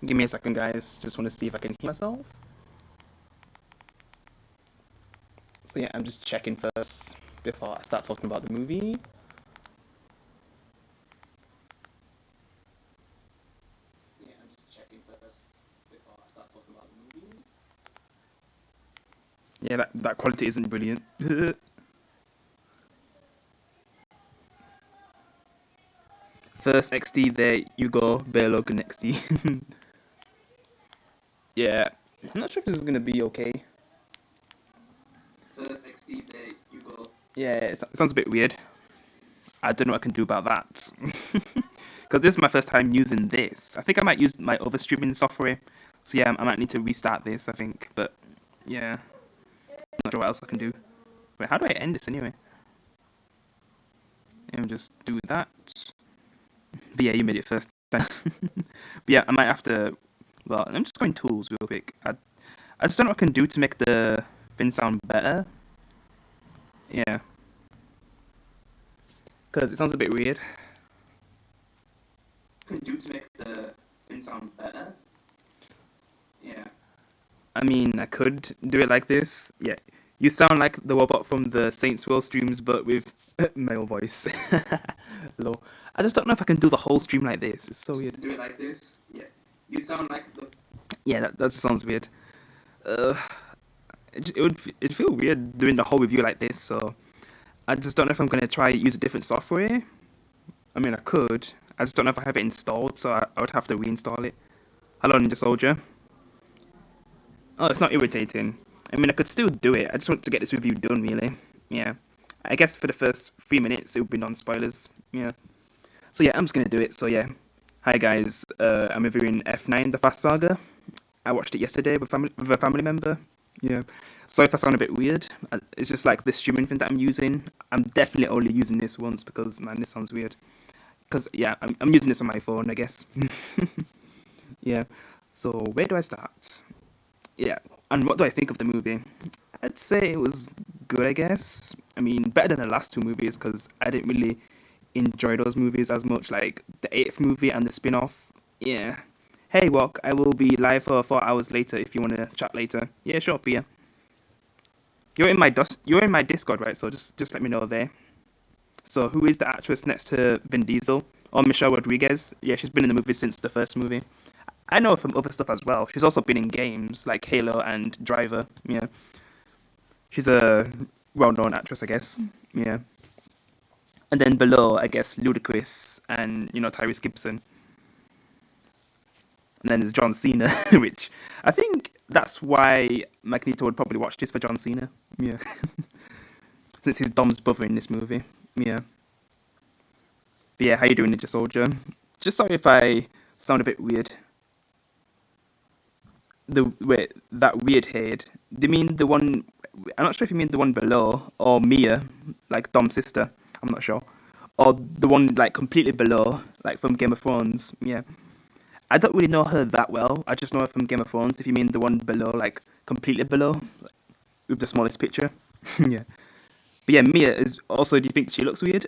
Give me a second, guys. Just want to see if I can hear myself. So yeah, I'm just checking first before I start talking about the movie. So yeah, I'm just checking first before I start talking about the movie. Yeah, that quality isn't brilliant. First XD, there you go, Bear Logan XD. Yeah, I'm not sure if this is gonna be okay. First XD, there you go. Yeah, it sounds a bit weird. I don't know what I can do about that. Because this is my first time using this. I think I might use my other streaming software. So yeah, I might need to restart this, I think. But yeah, not sure what else I can do. Wait, how do I end this anyway? And just do that. But yeah, you made it first time. But yeah, I might have to. Well, I'm just going tools real quick. I just don't know what I can do to make the fin sound better. Yeah, because it sounds a bit weird. Can do to make the fin sound better? Yeah. I mean, I could do it like this. Yeah. You sound like the robot from the Saints Row streams, but with male voice. Lol. I just don't know if I can do the whole stream like this. It's so weird. Do it like this. Yeah. You sound like the. Yeah, that just sounds weird. Uh, it'd feel weird doing the whole review like this. So I just don't know if I'm gonna try use a different software. I mean, I could. I just don't know if I have it installed, so I would have to reinstall it. Hello, Ninja Soldier. Oh, it's not irritating. I mean, I could still do it. I just want to get this review done, really. Yeah. I guess for the first 3 minutes, it would be non-spoilers. Yeah. So yeah, I'm just gonna do it. So yeah. Hi guys. I'm reviewing F9, the Fast Saga. I watched it yesterday with a family member. Yeah. Sorry if I sound a bit weird. It's just like the streaming thing that I'm using. I'm definitely only using this once because man, this sounds weird. Because yeah, I'm using this on my phone, I guess. Yeah. So where do I start? Yeah, and what do I think of the movie? I'd say it was good, I guess. I mean, better than the last two movies because I didn't really enjoy those movies as much, like the eighth movie and the spin-off. Yeah. Hey, Walk, I will be live for 4 hours later if you want to chat later. Yeah, sure, Pia. You're in my Discord, right? So just let me know there. So who is the actress next to Vin Diesel? Or Michelle Rodriguez? Yeah, she's been in the movie since the first movie. I know her from other stuff as well. She's also been in games like Halo and Driver. Yeah, she's a well-known actress, I guess. Yeah, and then below, I guess Ludacris and Tyrese Gibson, and then there's John Cena, which I think that's why Magneto would probably watch this for John Cena. Yeah, since he's Dom's brother in this movie. Yeah, but yeah, how you doing, Ninja Soldier? Just sorry if I sound a bit weird. That weird head. Do you mean the one? I'm not sure if you mean the one below or Mia, like Dom's sister. I'm not sure. Or the one like completely below, like from Game of Thrones. Yeah. I don't really know her that well. I just know her from Game of Thrones. If you mean the one below, like completely below, with the smallest picture. Yeah. But yeah, Mia is also. Do you think she looks weird?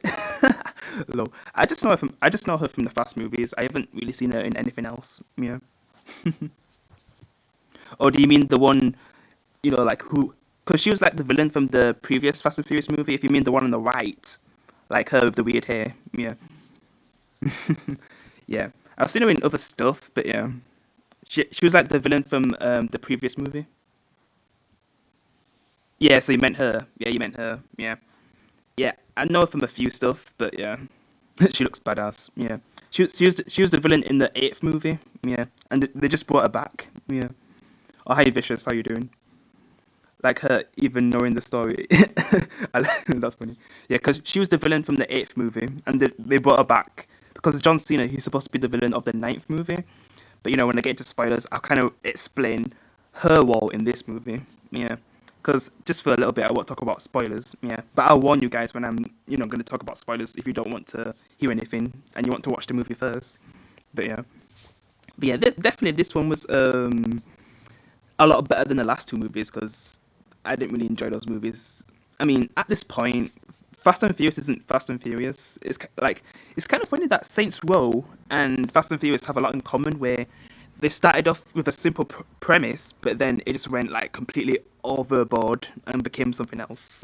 Low. I just know her from the Fast movies. I haven't really seen her in anything else. Yeah. Or do you mean the one, like who? Because she was like the villain from the previous Fast and Furious movie. If you mean the one on the right, like her with the weird hair. Yeah. Yeah. I've seen her in other stuff, but yeah. She was like the villain from the previous movie. Yeah, so you meant her. Yeah, you meant her. Yeah. Yeah. I know her from a few stuff, but yeah. She looks badass. Yeah. She was the villain in the eighth movie. Yeah. And they just brought her back. Yeah. Oh, hi, Vicious. How you doing? Like her even knowing the story. That's funny. Yeah, because she was the villain from the eighth movie, and they brought her back because John Cena, he's supposed to be the villain of the ninth movie. But when I get into spoilers, I'll kind of explain her role in this movie. Yeah, because just for a little bit, I won't talk about spoilers. Yeah, but I'll warn you guys when I'm going to talk about spoilers if you don't want to hear anything and you want to watch the movie first. But yeah, definitely this one was a lot better than the last two movies because I didn't really enjoy those movies. I mean, at this point, Fast and Furious isn't Fast and Furious. It's kind of funny that Saints Row and Fast and Furious have a lot in common where they started off with a simple premise, but then it just went like completely overboard and became something else.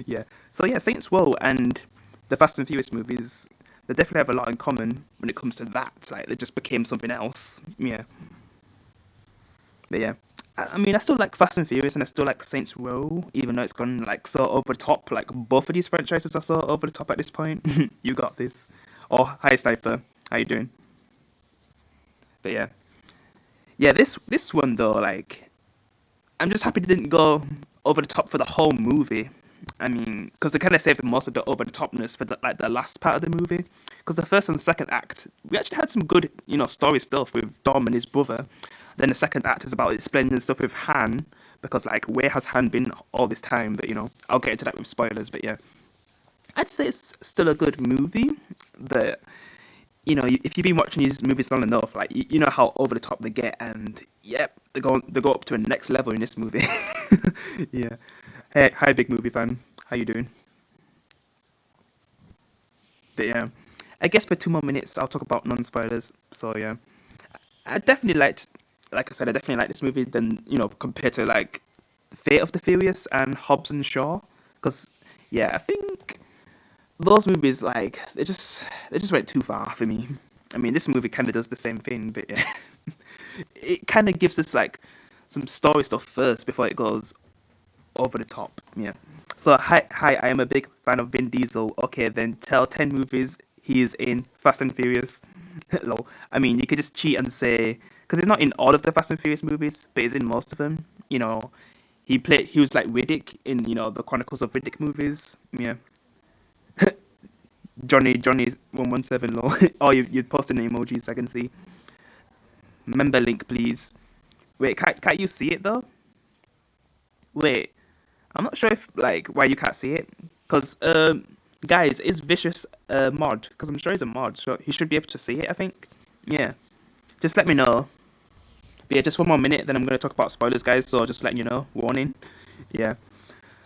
Yeah. So yeah, Saints Row and the Fast and Furious movies, they definitely have a lot in common when it comes to that. Like they just became something else. Yeah. But yeah. I mean, I still like Fast and Furious and I still like Saints Row, even though it's gone like so over the top. Like both of these franchises are so over the top at this point. You got this. Oh, hi Sniper. How you doing? But yeah. Yeah, this one though, like I'm just happy they didn't go over the top for the whole movie. I mean, because they kind of saved most of the over the topness for the last part of the movie. Because the first and second act, we actually had some good, story stuff with Dom and his brother. Then the second act is about explaining stuff with Han, because like where has Han been all this time? But I'll get into that with spoilers. But yeah, I'd say it's still a good movie, but if you've been watching these movies long enough, like you know how over the top they get, and yep, they go up to a next level in this movie. Yeah. Hey, hi, big movie fan. How you doing? But yeah, I guess for 2 more minutes, I'll talk about non-spoilers. So yeah, I definitely liked, like I said, I definitely liked this movie than compared to like Fate of the Furious and Hobbs and Shaw, because yeah, I think those movies like they just went too far for me. I mean, this movie kind of does the same thing, but yeah, it kind of gives us like some story stuff first before it goes over the top. Yeah. So hi, I am a big fan of Vin Diesel. Okay, then tell 10 movies he is in Fast and Furious. Lol. I mean, you could just cheat and say because he's not in all of the Fast and Furious movies, but he's in most of them. He was like Riddick in the Chronicles of Riddick movies. Yeah. Johnny 117 lol. Oh, you posted the emojis I can see. Member link please. Wait, can't you see it though? Wait, I'm not sure if like why you can't see it. Cause guys, is Vicious a mod? Cause I'm sure he's a mod, so he should be able to see it. I think. Yeah. Just let me know. But yeah, just 1 more minute, then I'm gonna talk about spoilers, guys. So just letting you know, warning. Yeah.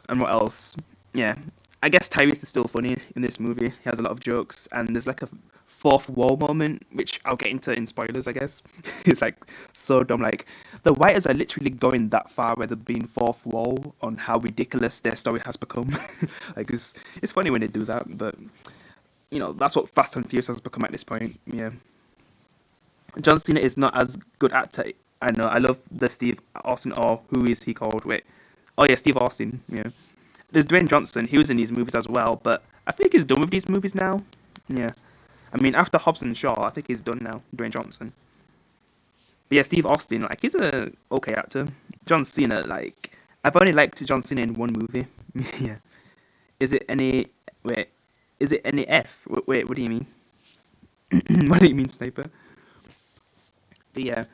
And what else? Yeah. I guess Tyrese is still funny in this movie. He has a lot of jokes, and there's like a fourth wall moment, which I'll get into in spoilers, I guess. It's like so dumb. Like the writers are literally going that far where they're being fourth wall on how ridiculous their story has become. Like it's funny when they do that, but that's what Fast and Furious has become at this point. Yeah. John Cena is not as good actor. I know. I love the Steve Austin. Or who is he called? Wait. Oh yeah, Steve Austin. Yeah. There's Dwayne Johnson. He was in these movies as well, but I think he's done with these movies now. Yeah. I mean, after Hobbs and Shaw, I think he's done now. Dwayne Johnson. But yeah, Steve Austin, like he's a okay actor. John Cena, like I've only liked John Cena in one movie. Yeah. Is it any? Wait. Is it any F? Wait. What do you mean? What do you mean, Sniper? But yeah.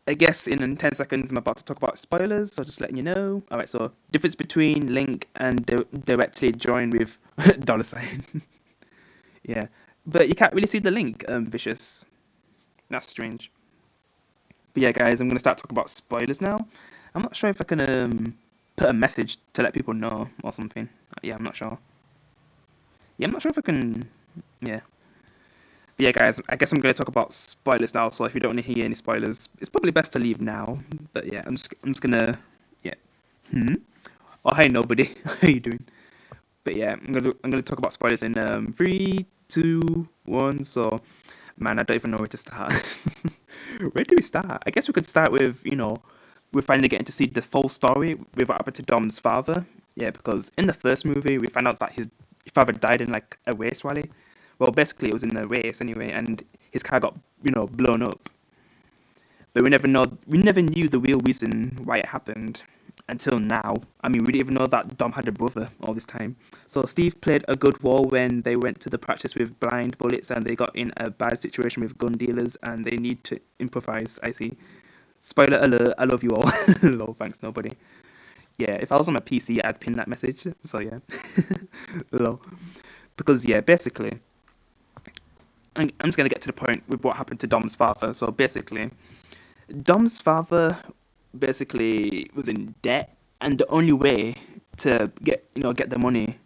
I guess in 10 seconds I'm about to talk about spoilers, so just letting you know. Alright, so difference between link and directly join with dollar sign. Yeah. But you can't really see the link, Vicious. That's strange. But yeah, guys, I'm going to start talking about spoilers now. I'm not sure if I can put a message to let people know or something. Yeah, I'm not sure. Yeah, I'm not sure if I can... Yeah. But yeah, guys, I guess I'm going to talk about spoilers now, so if you don't want to hear any spoilers, it's probably best to leave now. But yeah, I'm just going to... Yeah. Hmm? Oh, hey, nobody. How you doing? But yeah, I'm gonna talk about spoilers in 3, 2, 1. So, man, I don't even know where to start. Where do we start? I guess we could start with we're finally getting to see the full story with what happened to Dom's father. Yeah, because in the first movie we found out that his father died in like a race rally. Well, basically it was in a race anyway, and his car got blown up. But we never knew the real reason why it happened until now. I mean, we didn't even know that Dom had a brother all this time. So Steve played a good role when they went to the practice with blind bullets and they got in a bad situation with gun dealers and they need to improvise. I see. Spoiler alert, I love you all. Lol, thanks nobody. Yeah, if I was on my PC, I'd pin that message. So yeah. Lol. Because yeah, basically, I'm just gonna get to the point with what happened to Dom's father. So basically, Dom's father basically was in debt, and the only way to get the money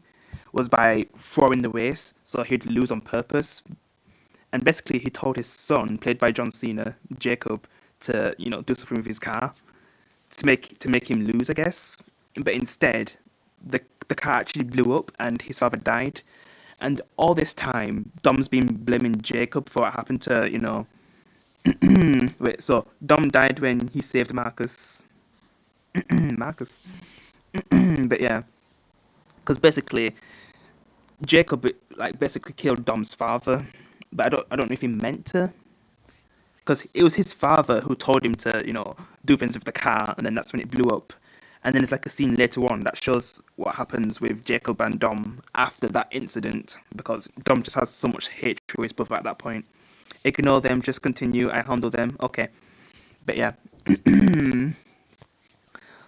was by throwing the race, so he'd lose on purpose. And basically, he told his son, played by John Cena, Jacob, to, do something with his car to make him lose, I guess. But instead, the car actually blew up and his father died. And all this time, Dom's been blaming Jacob for what happened to, wait, so Dom died when he saved Marcus. Marcus. But yeah, because basically Jacob like basically killed Dom's father, but I don't know if he meant to, because it was his father who told him to do things with the car, and then that's when it blew up. And then there's like a scene later on that shows what happens with Jacob and Dom after that incident, because Dom just has so much hatred for his brother at that point. Ignore them, just continue. I handle them. Okay, but yeah.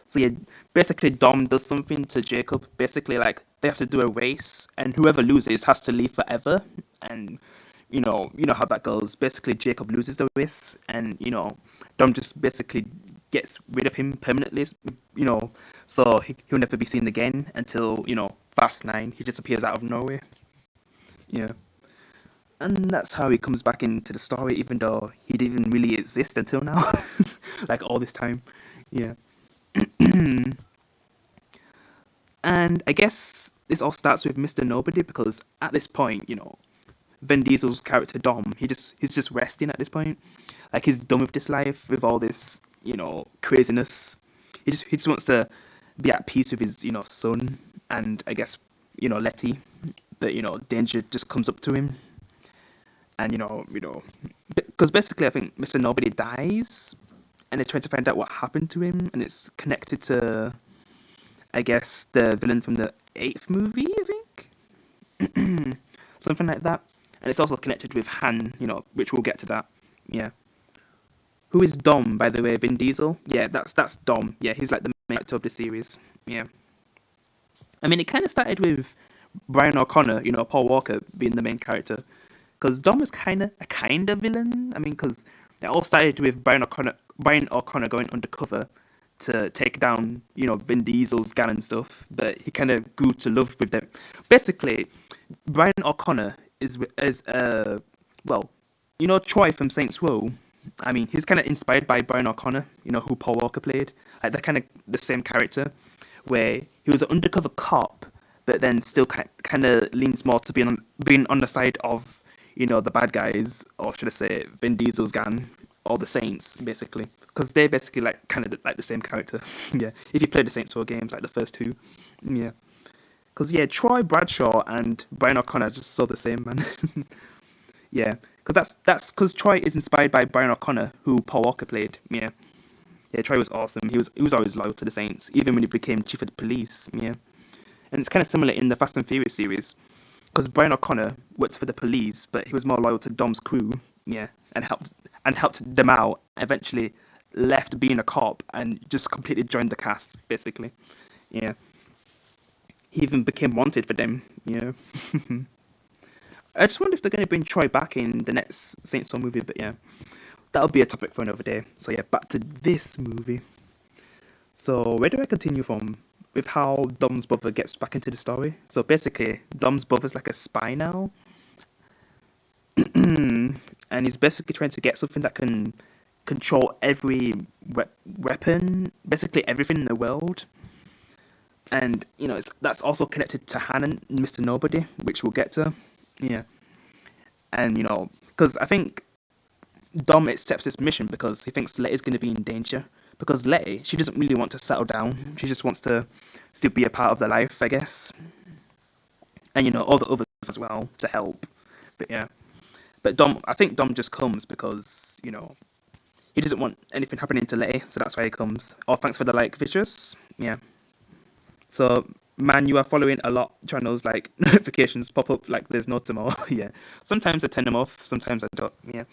So yeah, basically Dom does something to Jacob. Basically, like they have to do a race, and whoever loses has to leave forever. And you know how that goes. Basically, Jacob loses the race, and Dom just basically gets rid of him permanently. So he'll never be seen again until Fast 9. He just appears out of nowhere. Yeah, and that's how he comes back into the story, even though he didn't really exist until now, like all this time. Yeah. And I guess this all starts with Mr. Nobody, because at this point, Vin Diesel's character Dom, he's just resting at this point. Like he's done with this life, with all this, craziness. He just wants to be at peace with his, son, and I guess, Letty. But danger just comes up to him, and because basically I think Mr. Nobody dies, and they're trying to find out what happened to him, and it's connected to, I guess, the villain from the 8th movie, I think. Something like that. And it's also connected with Han, which we'll get to that. Yeah. Who is Dom, by the way? Vin Diesel? Yeah, that's Dom. Yeah, he's like the main actor of the series. Yeah. I mean, it kind of started with Brian O'Connor, Paul Walker being the main character. Because Dom is kind of villain. I mean, because it all started with Brian O'Connor going undercover to take down, Vin Diesel's gang and stuff, but he kind of grew to love with them. Basically, Brian O'Connor is well, Troy from Saints Row. I mean, he's kind of inspired by Brian O'Connor, who Paul Walker played. Like they're kind of the same character, where he was an undercover cop, but then still kind of leans more to being on the side of, the bad guys, or should I say, Vin Diesel's gang, or the Saints, basically, because they're basically like kind of like the same character. Yeah, if you play the Saints Row games, like the first two, yeah, because yeah, Troy Bradshaw and Brian O'Connor are just so the same, man. Yeah, because that's because Troy is inspired by Brian O'Connor, who Paul Walker played. Yeah, yeah, Troy was awesome. He was always loyal to the Saints, even when he became chief of the police. Yeah, and it's kind of similar in the Fast and Furious series, because Brian O'Connor worked for the police, but he was more loyal to Dom's crew. Yeah, and helped them out. Eventually, left being a cop and just completely joined the cast, basically. Yeah, he even became wanted for them. Yeah. I just wonder if they're going to bring Troy back in the next Saints Row movie, but yeah, that'll be a topic for another day. So yeah, back to this movie. So where do I continue from? With how Dom's brother gets back into the story. So basically, Dom's brother's like a spy now, and he's basically trying to get something that can control every weapon, basically everything in the world. And that's also connected to Han and Mr. Nobody, which we'll get to. Yeah, and because I think Dom accepts this mission because he thinks Letty's going to be in danger. Because Letty, she doesn't really want to settle down. She just wants to still be a part of their life, I guess. And all the others as well to help. But yeah, but I think Dom just comes because he doesn't want anything happening to Letty, so that's why he comes. Oh, thanks for the like, Vicious. Yeah. So, man, you are following a lot channels, like notifications pop up like there's no tomorrow. Yeah. Sometimes I turn them off, sometimes I don't. Yeah.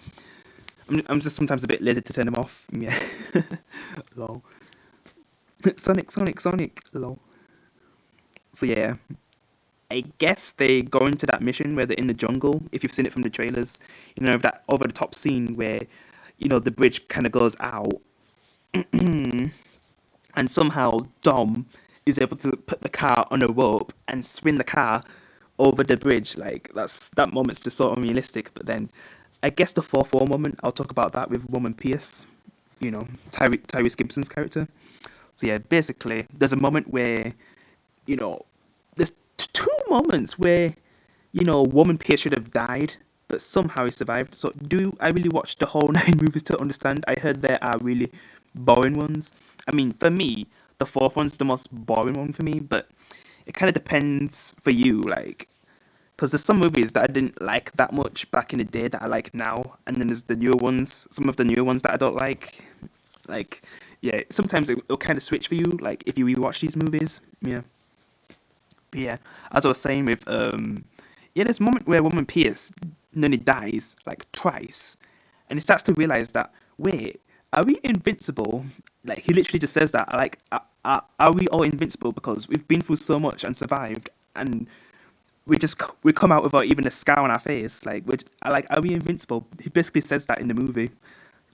I'm just sometimes a bit lazy to turn them off. Yeah. Lol. Sonic. Lol. So yeah. I guess they go into that mission where they're in the jungle. If you've seen it from the trailers, that over the top scene where, the bridge kind of goes out. And somehow Dom is able to put the car on a rope and swing the car over the bridge. Like that moment's just so unrealistic. But then I guess the 4-4 moment, I'll talk about that with Roman Pierce. Tyrese Gibson's character. So yeah, basically, there's a moment where, you know, there's two moments where, Woman Pierce should have died, but somehow he survived. So do I really watch the whole 9 movies to understand? I heard there are really boring ones. I mean, for me, the fourth one's the most boring one for me, but it kind of depends for you, like, because there's some movies that I didn't like that much back in the day that I like now, and then there's the newer ones, some of the newer ones that I don't like. Like, yeah, sometimes it'll kind of switch for you, like if you rewatch these movies. Yeah, but yeah, as I was saying with yeah, there's a moment where Woman Pierce nearly dies like twice, and he starts to realize that, wait, are we invincible? Like he literally just says that, like, are we all invincible because we've been through so much and survived, and we come out without even a scar on our face. Like, are we invincible? He basically says that in the movie.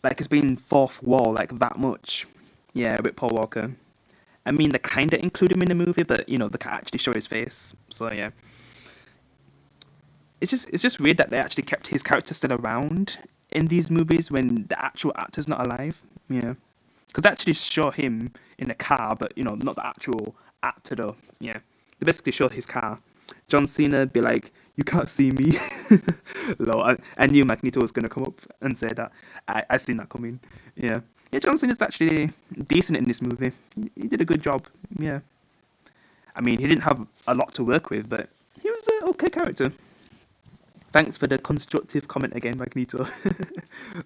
Like, it's been fourth wall like that much. Yeah, with Paul Walker. I mean, they kind of include him in the movie, but they can't actually show his face. So yeah, it's just weird that they actually kept his character still around in these movies when the actual actor's not alive. Yeah, because they actually show him in a car, but not the actual actor though. Yeah, they basically show his car. John Cena be like, "You can't see me." Lol, I knew Magneto was gonna come up and say that. I seen that coming. Yeah, yeah. John Cena's actually decent in this movie. He did a good job. Yeah, I mean, he didn't have a lot to work with, but he was an okay character. Thanks for the constructive comment again, Magneto.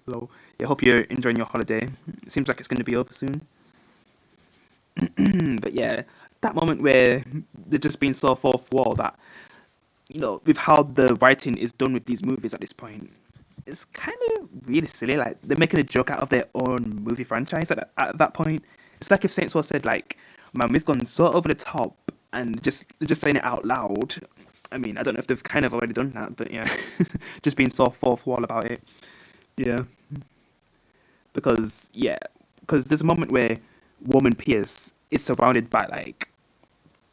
Lol. Yeah, hope you're enjoying your holiday. Seems like it's going to be over soon. But yeah, that moment where they're just being so fourth wall that, with how the writing is done with these movies at this point, it's kind of really silly. Like, they're making a joke out of their own movie franchise at that point. It's like if Saints Row said, like, man, we've gone so over the top, and just saying it out loud. I mean, I don't know if they've kind of already done that, but yeah, just being so fourth wall about it. Yeah, because there's a moment where Woman Pierce is surrounded by like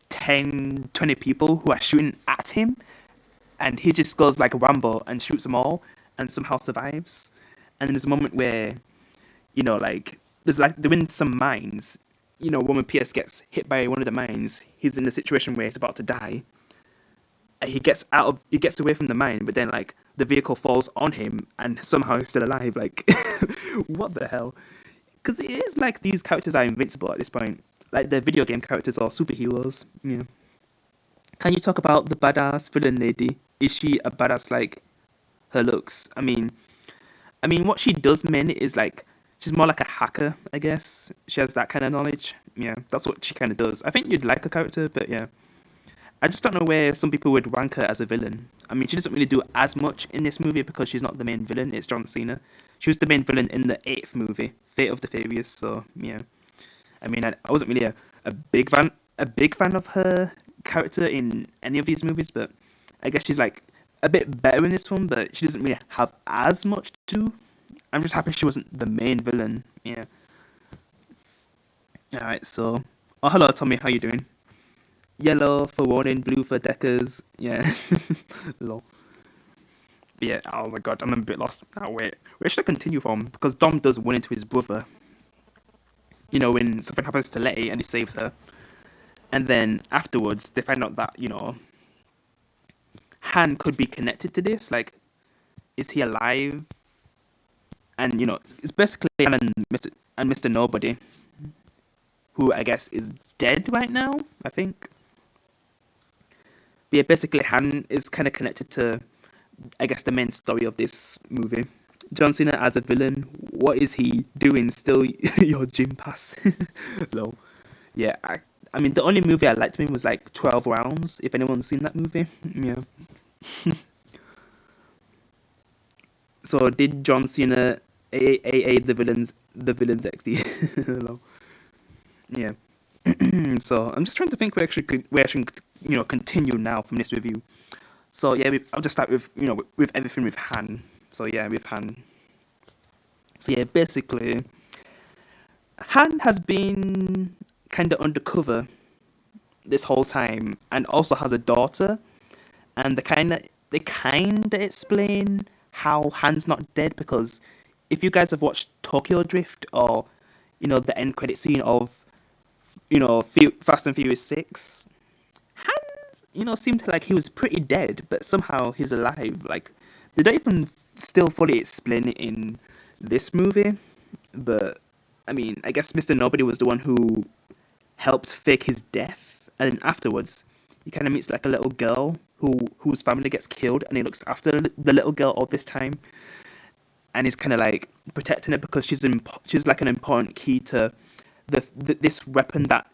10, 20 people who are shooting at him, and he just goes like a Rambo and shoots them all, and somehow survives. And then there's a moment where, like, they're in some mines. Woman Pierce gets hit by one of the mines. He's in a situation where he's about to die. He gets away from the mine, but then like the vehicle falls on him, and somehow he's still alive. Like, what the hell? Because it is like these characters are invincible at this point. Like the video game characters are superheroes. Yeah. Can you talk about the badass villain lady? Is she a badass like her looks? I mean, what she does mainly is like she's more like a hacker, I guess. She has that kind of knowledge. Yeah, that's what she kind of does. I think you'd like her character, but yeah. I just don't know where some people would rank her as a villain. I mean, she doesn't really do as much in this movie because she's not the main villain. It's John Cena. She was the main villain in the eighth movie, Fate of the Furious. So yeah, I mean, I wasn't really a big fan of her character in any of these movies, but I guess she's like a bit better in this one. But she doesn't really have as much to do. I'm just happy she wasn't the main villain. Yeah. All right. So, oh, hello, Tommy. How you doing? Yellow for warning, blue for deckers. Yeah. Lol. But yeah, oh my god, I'm a bit lost. Oh wait, where should I continue from? Because Dom does run into his brother. When something happens to Letty and he saves her. And then afterwards, they find out that, Han could be connected to this. Like, is he alive? And, it's basically Han and Mr. Nobody, who I guess is dead right now, I think. But yeah, basically Han is kind of connected to, I guess, the main story of this movie. John Cena as a villain, what is he doing? Still your gym pass? Lol. Yeah, I mean, the only movie I liked him in was like 12 Rounds, if anyone's seen that movie. Yeah. So did John Cena AA the villains XD? Lol. Yeah. So I'm just trying to think where I should continue now from this review. So yeah, I'll just start with everything with Han. So yeah, with Han. So yeah, basically, Han has been kind of undercover this whole time, and also has a daughter. And they kind of explain how Han's not dead because if you guys have watched Tokyo Drift or, the end credit scene of, Fast and Furious 6, Hans, seemed like he was pretty dead, but somehow he's alive. Like, they don't even still fully explain it in this movie, but I mean, I guess Mr. Nobody was the one who helped fake his death, and then afterwards, he kind of meets like a little girl whose family gets killed, and he looks after the little girl all this time, and he's kind of like protecting her because she's like an important key to this weapon that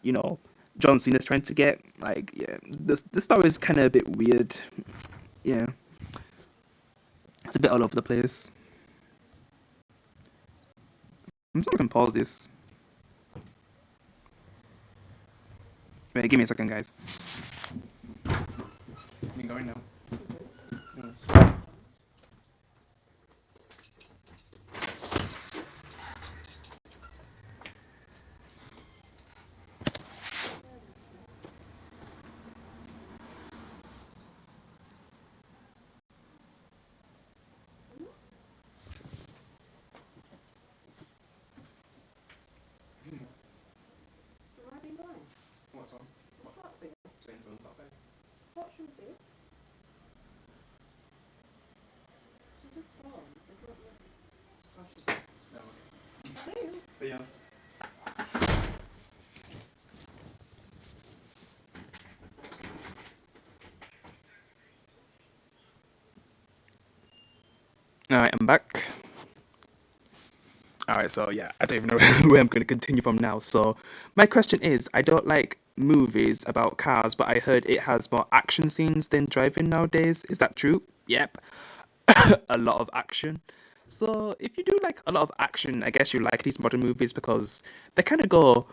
John Cena's trying to get. Like, yeah, the story is kind of a bit weird. Yeah, it's a bit all over the place. I'm just gonna pause this. Wait, give me a second, guys. You going now? What's on? Saying someone's outside. No, okay. See ya. Alright, I'm back. Alright, so yeah, I don't even know where I'm going to continue from now. So, my question is, I don't like movies about cars, but I heard it has more action scenes than driving nowadays. Is that true? Yep. A lot of action. So, if you do like a lot of action, I guess you like these modern movies because they kind of go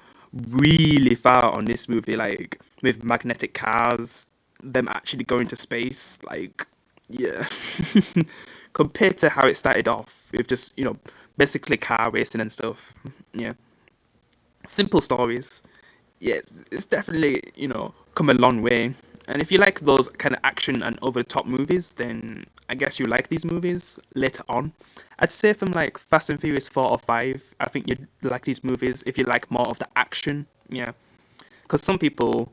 really far on this movie, like with magnetic cars, them actually going to space, like, yeah. Compared to how it started off with just, basically car racing and stuff. Yeah. Simple stories. Yeah, it's definitely, come a long way. And if you like those kind of action and over the top movies, then I guess you like these movies later on. I'd say from like Fast and Furious 4 or 5, I think you'd like these movies if you like more of the action. Yeah. Because some people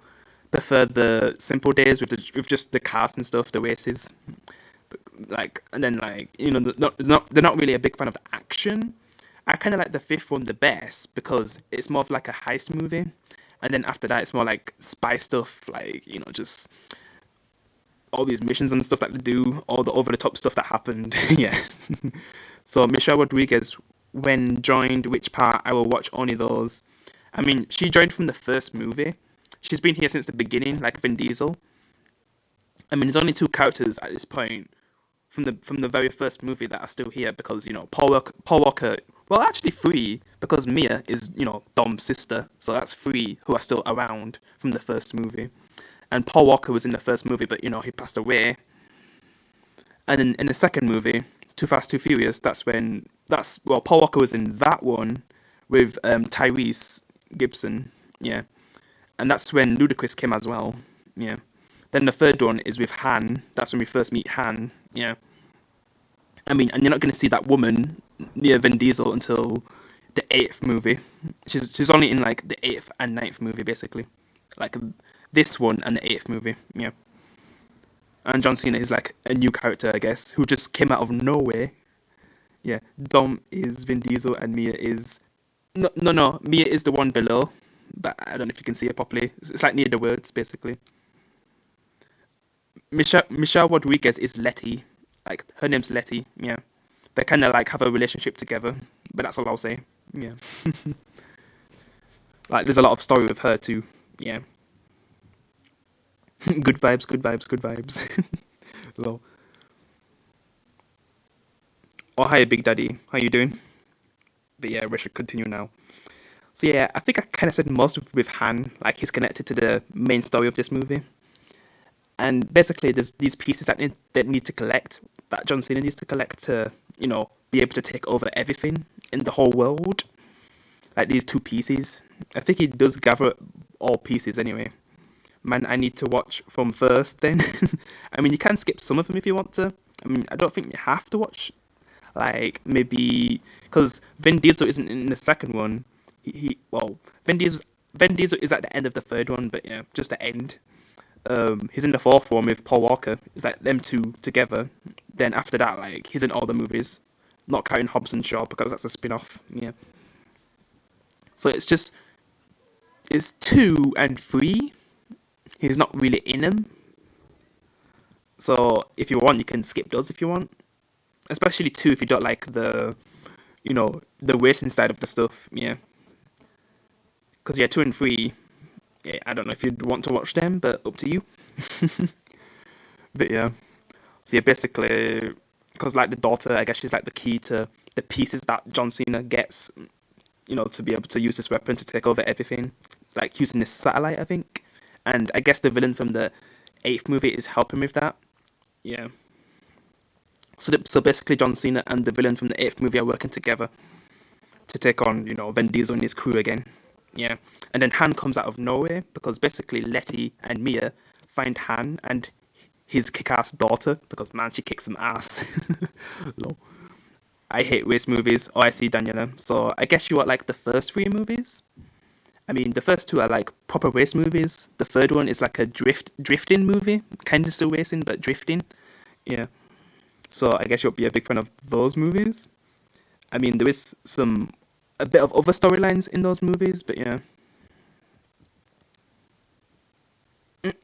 prefer the simple days with just the cars and stuff, the races. Like, and then like, they're not really a big fan of the action. I kind of like the fifth one the best because it's more of like a heist movie, and then after that it's more like spy stuff, like just all these missions and stuff that they do, all the over the top stuff that happened. Yeah. So Michelle Rodriguez, when joined which part, I will watch only those. I mean, she joined from the first movie. She's been here since the beginning, like Vin Diesel. I mean, there's only two characters at this point from the very first movie that are still here because Paul Walker, well, actually three, because Mia is Dom's sister, so that's three who are still around from the first movie. And Paul Walker was in the first movie, but he passed away. And then in the second movie, Too Fast Too Furious, Paul Walker was in that one with Tyrese Gibson, yeah, and that's when Ludacris came as well, yeah. Then the third one is with Han. That's when we first meet Han. Yeah. I mean, and you're not going to see that woman near Vin Diesel until the eighth movie. She's only in like the eighth and ninth movie basically, like this one and the eighth movie. Yeah. And John Cena is like a new character, I guess, who just came out of nowhere. Yeah. Dom is Vin Diesel and Mia is no. Mia is the one below, but I don't know if you can see it properly. It's like near the words basically. Michelle Rodriguez is Letty. Like her name's Letty. Yeah, they kind of like have a relationship together, but that's all I'll say. Yeah, like there's a lot of story with her too. Yeah, good vibes, good vibes, good vibes. Well, oh hi, Big Daddy, how you doing? But yeah, we should continue now. So yeah, I think I kind of said most with Han, like he's connected to the main story of this movie. And basically, there's these pieces that need to collect, that John Cena needs to collect to, be able to take over everything in the whole world. Like these two pieces. I think he does gather all pieces anyway. Man, I need to watch from first then. I mean, you can skip some of them if you want to. I mean, I don't think you have to watch Like maybe because Vin Diesel isn't in the second one. Well, Vin Diesel is at the end of the third one, but yeah, just the end. He's in the fourth one with Paul Walker. It's like them two together. Then after that, like he's in all the movies, not counting Hobbs and Shaw because that's a spin-off. Yeah. So it's two and three. He's not really in them. So if you want, you can skip those if you want. Especially two if you don't like the racing side of the stuff. Yeah. Because yeah, two and three. Yeah, I don't know if you'd want to watch them, but up to you. But yeah. So yeah, basically, because like the daughter, I guess she's like the key to the pieces that John Cena gets, to be able to use this weapon to take over everything, like using this satellite, I think. And I guess the villain from the eighth movie is helping with that. Yeah. So basically, John Cena and the villain from the eighth movie are working together to take on, Vin Diesel and his crew again. Yeah. And then Han comes out of nowhere because basically Letty and Mia find Han and his kick-ass daughter because man, she kicks some ass. Lol. I hate race movies. Oh, I see, Daniela. So I guess you want like the first three movies. I mean, the first two are like proper race movies. The third one is like a drifting movie, kind of still racing but drifting. Yeah. So I guess you'll be a big fan of those movies. I mean, there is a bit of other storylines in those movies, but yeah.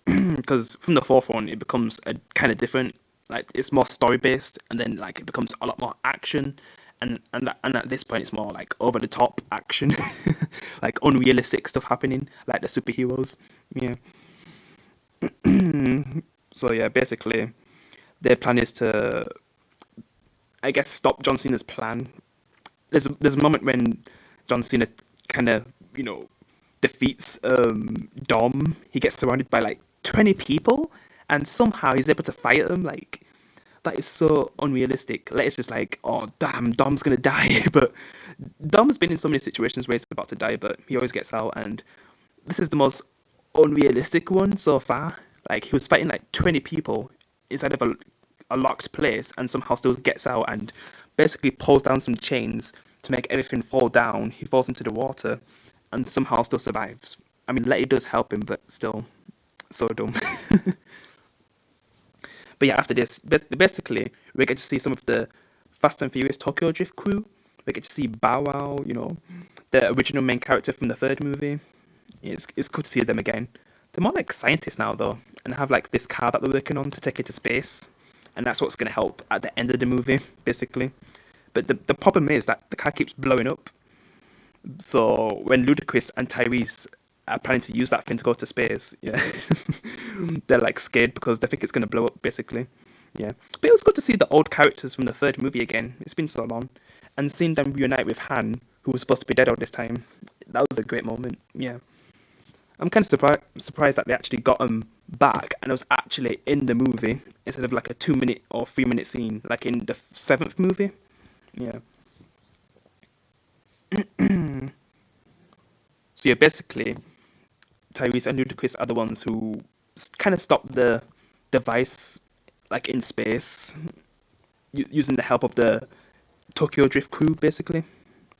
Because from the fourth one, it becomes a kind of different. Like it's more story based, and then like it becomes a lot more action, and at this point, it's more like over the top action, like unrealistic stuff happening, like the superheroes. Yeah. So yeah, basically, their plan is to, I guess, stop John Cena's plan. There's a moment when John Cena kind of defeats Dom. He gets surrounded by like 20 people, and somehow he's able to fight them. Like that is so unrealistic. Like it's just like, oh damn, Dom's gonna die. But Dom's been in so many situations where he's about to die, but he always gets out. And this is the most unrealistic one so far. Like he was fighting like 20 people inside of a locked place, and somehow still gets out and basically pulls down some chains to make everything fall down. He falls into the water and somehow still survives. I mean, Letty does help him, but still, so dumb. But yeah, after this, basically, we get to see some of the Fast and Furious Tokyo Drift crew. We get to see Bow Wow, the original main character from the third movie. It's good to see them again. They're more like scientists now, though, and have like this car that they're working on to take it to space. And that's what's going to help at the end of the movie, basically. But the problem is that the car keeps blowing up. So when Ludacris and Tyrese are planning to use that thing to go to space, yeah, they're like scared because they think it's going to blow up, basically. Yeah, but it was good to see the old characters from the third movie again. It's been so long, and seeing them reunite with Han, who was supposed to be dead all this time, that was a great moment. Yeah, I'm kind of surprised that they actually got him back, and it was actually in the movie instead of like a 2 minute or 3 minute scene, like in the seventh movie. Yeah. So yeah, basically, Tyrese and Ludacris are the ones who kind of stopped the device, like in space, using the help of the Tokyo Drift crew, basically.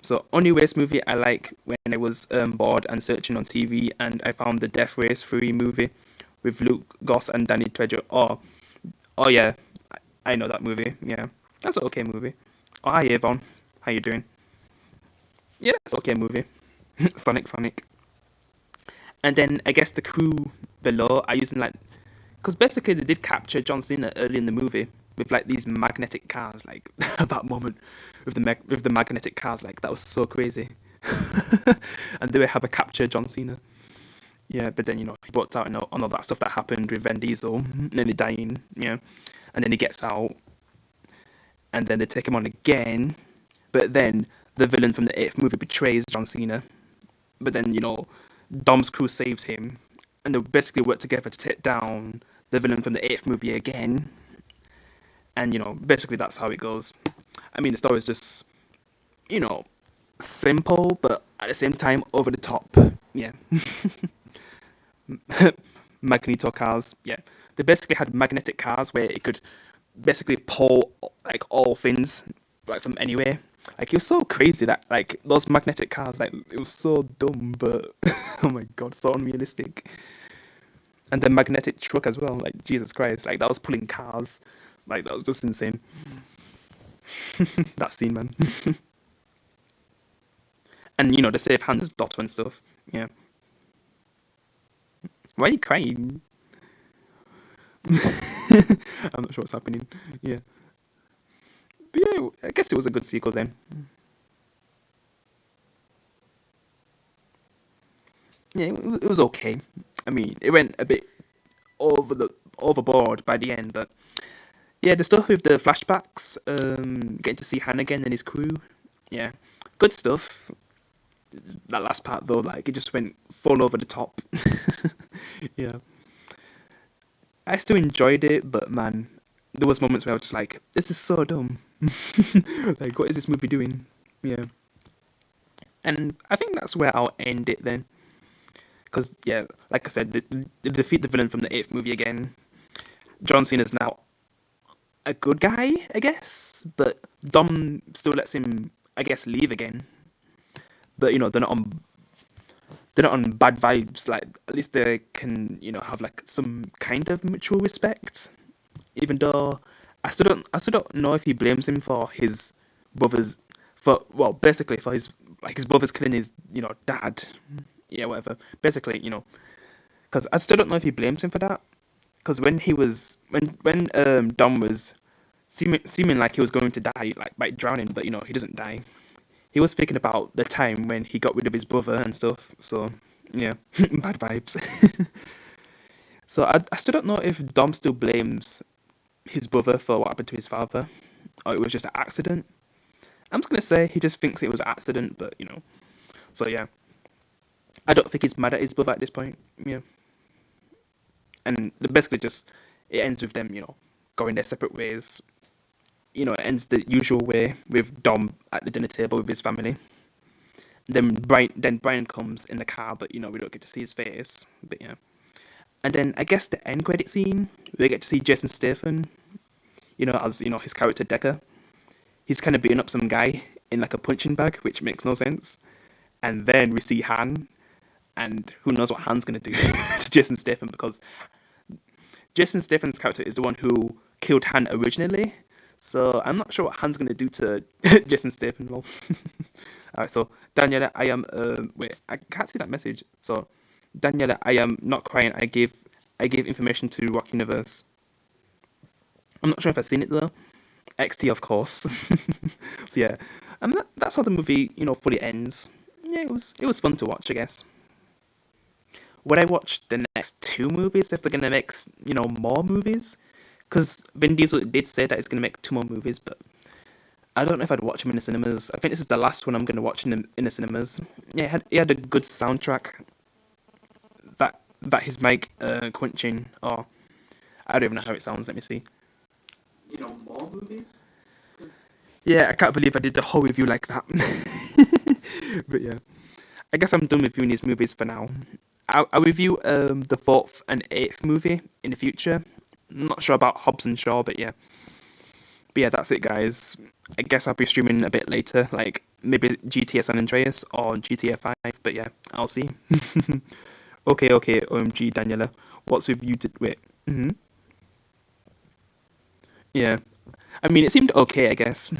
So only race movie I like when I was bored and searching on TV, and I found the Death Race 3 movie with Luke Goss and Danny Trejo. Oh yeah, I know that movie. Yeah, that's an okay movie. Oh hi Yvonne, how you doing? Yeah, it's okay movie. Sonic. And then I guess the crew below are using like, because basically they did capture John Cena early in the movie with like these magnetic cars. Like that moment with the magnetic cars, like that was so crazy. And they were able to capture John Cena. Yeah, but then he brought out on all that stuff that happened with Vin Diesel, nearly dying. Yeah, and then he gets out, and then they take him on again. But then the villain from the eighth movie betrays John Cena. But then Dom's crew saves him, and they basically work together to take down the villain from the eighth movie again. And basically that's how it goes. I mean, the story is just you know simple, but at the same time over the top. Yeah. Magneto cars. Yeah, they basically had magnetic cars where it could basically pull like all things like from anywhere. Like, it was so crazy that, like, those magnetic cars, like, it was so dumb, but oh my god, so unrealistic. And the magnetic truck as well, like, Jesus Christ, like, that was pulling cars. Like, that was just insane. That scene, man. And, the safe hands Dotto and stuff. Yeah. Why are you crying? I'm not sure what's happening. Yeah. But yeah, I guess it was a good sequel then. Yeah, it was okay. I mean, it went a bit overboard by the end, but yeah, the stuff with the flashbacks, getting to see Han again and his crew, yeah, good stuff. That last part though, like, it just went full over the top. Yeah, I still enjoyed it, but man, there was moments where I was just like, this is so dumb. Like, what is this movie doing? Yeah, and I think that's where I'll end it then, because yeah, like I said, they defeat the villain from the eighth movie again. John Cena's now a good guy, I guess, but Dom still lets him, I guess, leave again. But they're not on bad vibes. Like, at least they can, have like some kind of mutual respect. Even though I still don't know if he blames him for his brother's, for well, basically for his brother's killing his, dad. Yeah, whatever. Basically, because I still don't know if he blames him for that. Because when he was when Dom was seeming like he was going to die, like by drowning, but he doesn't die. He was speaking about the time when he got rid of his brother and stuff. So yeah, bad vibes. So I still don't know if Dom still blames his brother for what happened to his father, or it was just an accident. I'm just gonna say he just thinks it was an accident, but So yeah, I don't think he's mad at his brother at this point. Yeah, and basically just it ends with them, going their separate ways. It ends the usual way with Dom at the dinner table with his family. Then Brian comes in the car, but we don't get to see his face. But yeah, and then I guess the end credit scene, we get to see Jason Statham, as his character Decker. He's kind of beating up some guy in like a punching bag, which makes no sense. And then we see Han, and who knows what Han's gonna do to Jason Statham, because Jason Statham's character is the one who killed Han originally. So I'm not sure what Han's gonna do to Jason Statham. Lol. Alright, so Daniela, I am wait, I can't see that message. So Daniela, I am not crying. I gave information to Rock Universe. I'm not sure if I've seen it though. XT, of course. So yeah, and that's how the movie fully ends. Yeah, it was fun to watch, I guess. Would I watch the next two movies if they're gonna make more movies? Because Vin Diesel did say that he's gonna make two more movies, but I don't know if I'd watch him in the cinemas. I think this is the last one I'm gonna watch in the cinemas. Yeah, he had a good soundtrack. That his mic crunching, or I don't even know how it sounds. Let me see. More movies. Yeah, I can't believe I did the whole review like that. But yeah, I guess I'm done reviewing these movies for now. I'll review the fourth and eighth movie in the future. I'm not sure about Hobbs and Shaw, but yeah. But yeah, that's it, guys. I guess I'll be streaming a bit later, like maybe GTA San Andreas or GTA 5. But yeah, I'll see. Okay, OMG, Daniela. What's with you? Wait. Yeah. I mean, it seemed okay, I guess.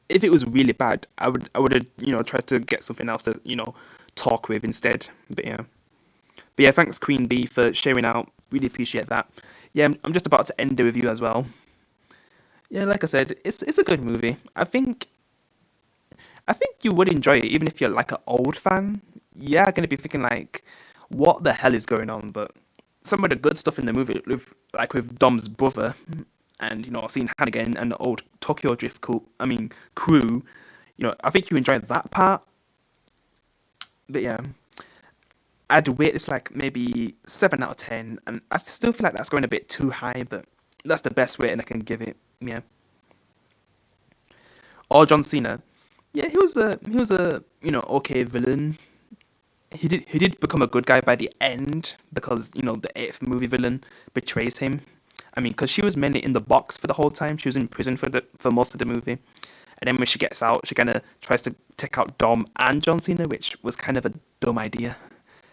If it was really bad, I would have tried to get something else to talk with instead. But yeah, thanks Queen Bee for sharing out. Really appreciate that. Yeah, I'm just about to end the review as well. Yeah, like I said, it's a good movie. I think you would enjoy it even if you're like an old fan. Yeah, gonna be thinking like, what the hell is going on? But some of the good stuff in the movie, with Dom's brother, and seeing Han again and the old Tokyo Drift crew. I think you enjoy that part. But yeah, I'd rate this like maybe 7 out of 10, and I still feel like that's going a bit too high, but that's the best rating I can give it. Yeah. Or John Cena. Yeah, he was a okay villain. He did become a good guy by the end because the eighth movie villain betrays him. I mean, because she was mainly in the box for the whole time. She was in prison for most of the movie. And then when she gets out, she kind of tries to take out Dom and John Cena, which was kind of a dumb idea.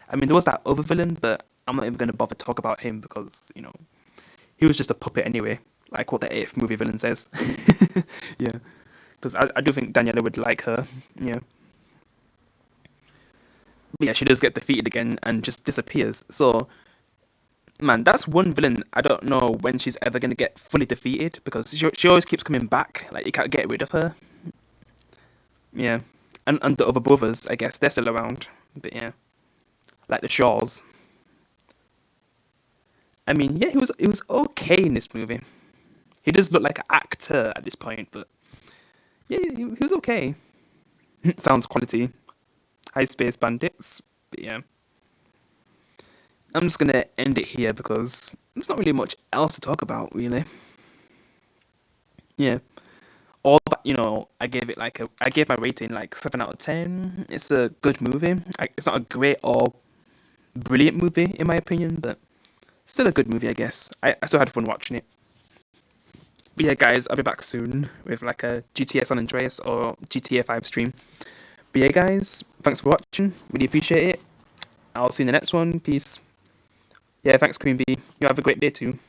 I mean, there was that other villain, but I'm not even going to bother to talk about him because, he was just a puppet anyway, like what the eighth movie villain says. Yeah, because I do think Daniela would like her. Yeah. But yeah, she does get defeated again and just disappears. So, man, that's one villain I don't know when she's ever going to get fully defeated because she always keeps coming back. Like, you can't get rid of her. Yeah. And the other brothers, I guess, they're still around. But yeah, like the Shaws. I mean, yeah, he was okay in this movie. He does look like an actor at this point, but yeah, he was okay. Sounds quality. High Space Bandits. But yeah, I'm just gonna end it here because there's not really much else to talk about, really. Yeah, all that, I gave my rating like 7 out of 10. It's a good movie. It's not a great or brilliant movie in my opinion, but still a good movie, I guess. I still had fun watching it. But yeah, guys, I'll be back soon with like a GTA San Andreas or GTA 5 stream. But yeah, guys, thanks for watching. Really appreciate it. I'll see you in the next one. Peace. Yeah, thanks, Queen Bee. You have a great day too.